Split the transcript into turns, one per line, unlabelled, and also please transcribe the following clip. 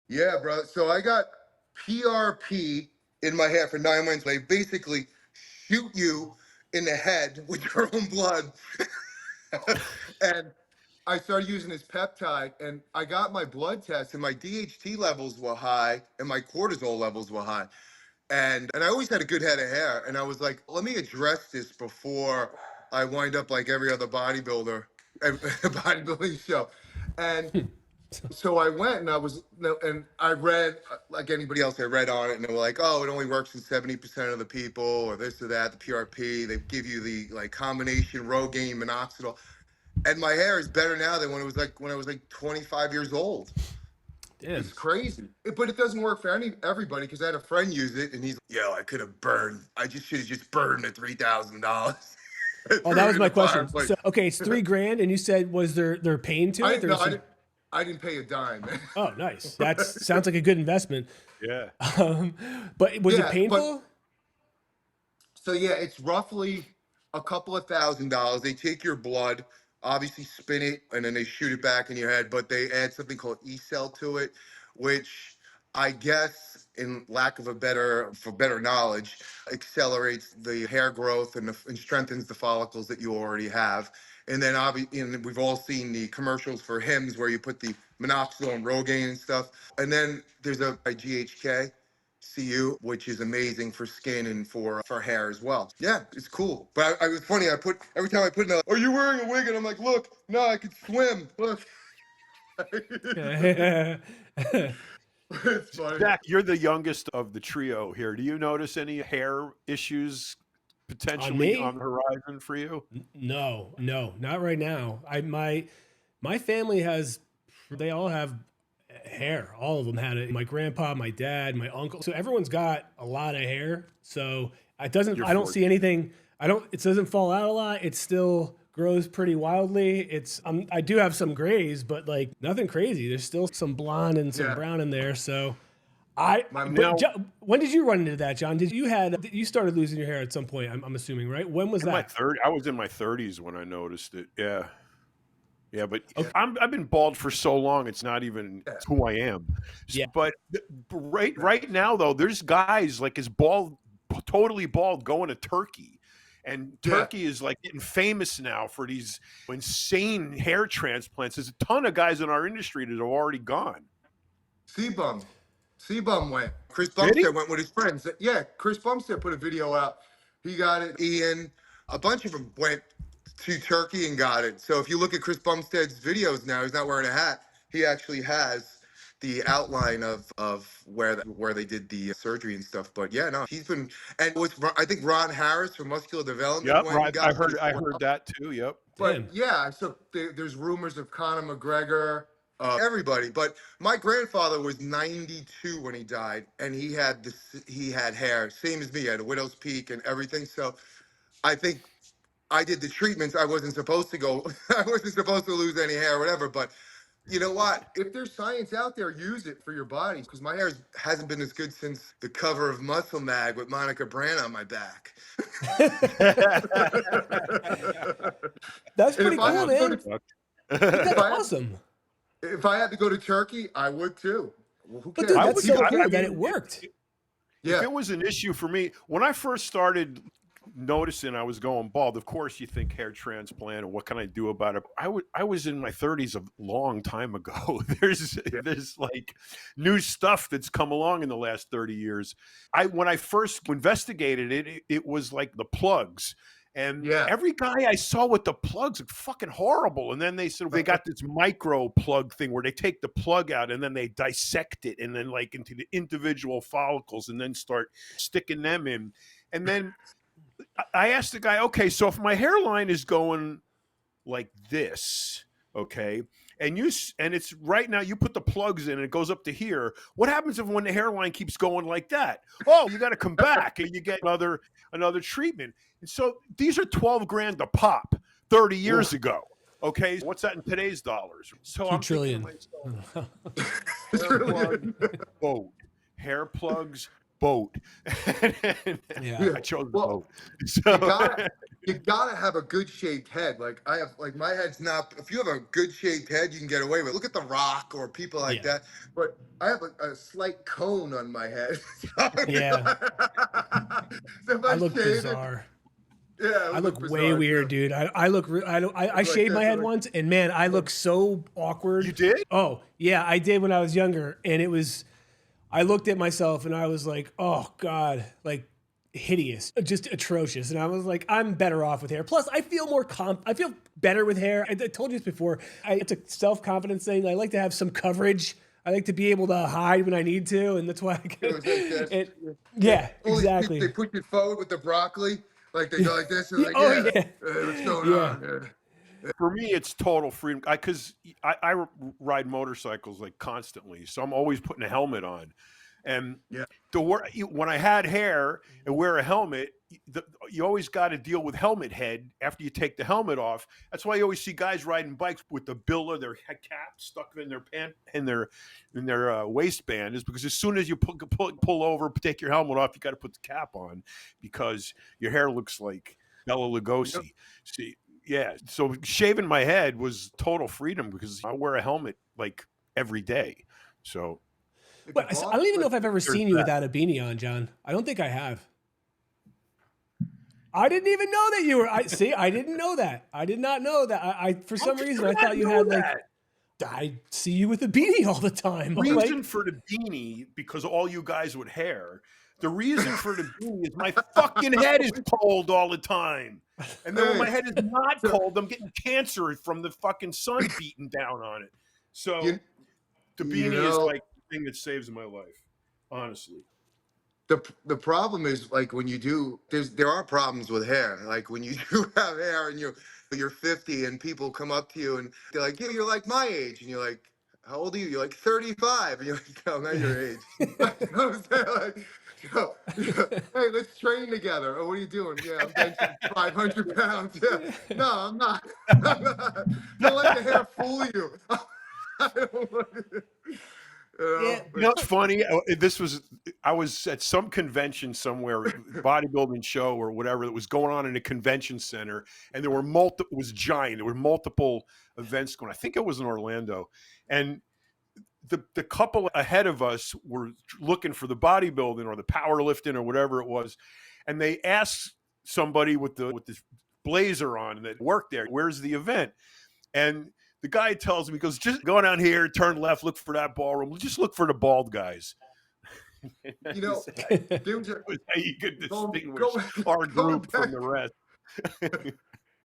Yeah, bro. So I got PRP in my hair for 9 months. They basically shoot you in the head with your own blood. And I started using this peptide, and I got my blood test, and my DHT levels were high, and my cortisol levels were high. And I always had a good head of hair. And I was like, let me address this before I wind up like every other bodybuilder, bodybuilding show. And so I went and I read like anybody else. I read on it and they were like, "Oh, it only works in 70% of the people, or this or that." The PRP, they give you the like combination Rogaine minoxidil, and my hair is better now than when I was like 25 years old.
Damn.
It's crazy, but it doesn't work for everybody. Because I had a friend use it, and he's like, "Yo, I could have burned. I just should have just burned the $3,000."
Oh, that was my question. So, okay, it's $3,000, and you said was there pain to it?
I didn't pay a dime.
Oh, nice. That sounds like a good investment.
Yeah.
But was it painful?
So yeah, it's roughly a couple of $1,000s. They take your blood, obviously spin it, and then they shoot it back in your head. But they add something called E-cell to it, which I guess, in lack of better knowledge, accelerates the hair growth and strengthens the follicles that you already have. And then obviously, we've all seen the commercials for Hims where you put the minoxidil and Rogaine and stuff. And then there's a GHK. CU, which is amazing for skin and for hair as well. Yeah, it's cool. But I was funny. Every time I put in are you wearing a wig? And I'm like, look, no, I could swim. Look. It's funny.
Zach, you're the youngest of the trio here. Do you notice any hair issues potentially on the horizon for you?
No, not right now. My family they all have hair. All of them had it. My grandpa, my dad, my uncle. So everyone's got a lot of hair. So I don't see anything. It doesn't fall out a lot. It still grows pretty wildly. I do have some grays, but like nothing crazy. There's still some blonde and some brown in there. So when did you run into that, John? You started losing your hair at some point, I'm assuming, right? When was that?
I was in my 30s when I noticed it. Yeah. Yeah, but okay. I've been bald for so long, it's not even who I am. Yeah. But right now, though, there's guys like totally bald, going to Turkey. And Turkey is like getting famous now for these insane hair transplants. There's a ton of guys in our industry that have already gone.
C-Bum went. Chris Bumstead went with his friends. Yeah, Chris Bumstead put a video out. He got it. Ian, a bunch of them went to Turkey and got it. So if you look at Chris Bumstead's videos now, he's not wearing a hat. He actually has the outline of where they did the surgery and stuff. But yeah, no, he's been, and I think Ron Harris from Muscular Development.
Yep, right. I heard that too. Yep.
But yeah, so there's rumors of Conor McGregor. Everybody, but my grandfather was 92 when he died, and he had hair, same as me. He had a widow's peak and everything. So I think I did the treatments. I wasn't supposed to lose any hair or whatever. But you know what? If there's science out there, use it for your body. Because my hair hasn't been as good since the cover of Muscle Mag with Monica Brand on my back.
That's pretty cool, man. That's awesome.
If I had to go to Turkey, I would too. Well, who
cares? But dude, that's so cool that it worked.
If it was an issue for me, when I first started noticing I was going bald, of course you think hair transplant and what can I do about it? I was in my 30s a long time ago. There's like new stuff that's come along in the last 30 years. When I first investigated it, it was like the plugs. And every guy I saw with the plugs are fucking horrible. And then they got this micro plug thing where they take the plug out and then they dissect it and then like into the individual follicles and then start sticking them in. And then I asked the guy, okay, so if my hairline is going like this, okay, and it's right now you put the plugs in and it goes up to here. What happens when the hairline keeps going like that? Oh, you got to come back and you get another treatment. And so these are $12,000 a pop 30 years ago. Okay, what's that in today's dollars? So
$2 trillion.
Boat, hair plugs, boat. I chose boat. So,
you gotta have a good shaped head. Like I have, like my head's not. If you have a good shaped head, you can get away with it. Look at The Rock or people like
Yeah.
that. But I have a slight cone on my head.
Yeah.
So if
I
I
look
shave it,
bizarre.
yeah, it
I
would
look
look
way
bizarre
weird,
too.
dude. I look, I
Like
shaved my
this,
head
like,
once, and man, I look so awkward.
You did?
Oh, yeah, I did when I was younger. And it was, I looked at myself and I was like, oh God, like hideous, just atrocious. And I was like, I'm better off with hair. Plus, I feel more I feel better with hair. I told you this before. It's a self-confidence thing. I like to have some coverage. I like to be able to hide when I need to. And that's why I
it was like this.
it, yeah,
All these people, they
exactly.
push it forward with the broccoli. Like they go like this and like,
Oh
yeah,
yeah.
what's going
Yeah.
on? Yeah.
For me, it's total freedom because I ride motorcycles like constantly, so I'm always putting a helmet on. And
Yeah.
when I had hair and wear a helmet, you always got to deal with helmet head after you take the helmet off. That's why you always see guys riding bikes with the bill of their cap stuck in their pant in their waistband. Is because as soon as you pull over, take your helmet off, you got to put the cap on because your hair looks like Bela Lugosi. See. Yeah, so shaving my head was total freedom because I wear a helmet like every day. So
If you
But I
bought
don't even know
like
if I've ever
there's
seen you
that.
without a beanie on, John. I don't think I have. I didn't even know that you were. I see. I didn't know that. I did not know that. I for some reason I thought you had like. I see you with a beanie all the time. I'm
Reason
like,
for the beanie because all you guys with hair. The reason for the beanie is my fucking head is cold all the time. And then when my head is not cold, I'm getting cancer from the fucking sun beating down on it. So
you,
the
you
beanie is
know,
like the thing that saves my life, honestly.
the problem is like when you do there are problems with hair. Like when you do have hair and you're 50 and people come up to you and they're like, yeah, you're like my age, and you're like, how old are you? You're like 35, and you're like, no, I'm not your age. Like, you know what I'm saying? Like, hey, let's train together. Oh, what are you doing? Yeah, I'm benching 500 pounds. Yeah, no, I'm not. Don't let the hair fool you. I don't want it.
yeah.
You know, it's funny. I was at some convention somewhere, bodybuilding show or whatever that was going on in a convention center, and there were it was giant. There were multiple events going. I think it was in Orlando, and the couple ahead of us were looking for the bodybuilding or the powerlifting or whatever it was, and they asked somebody with this blazer on that worked there, "Where's the event?" And the guy tells me, he goes, just go down here, turn left, look for that ballroom. Just look for the bald guys.
You know, there was
how you could
go,
distinguish
go,
our
going
group
back
from the rest.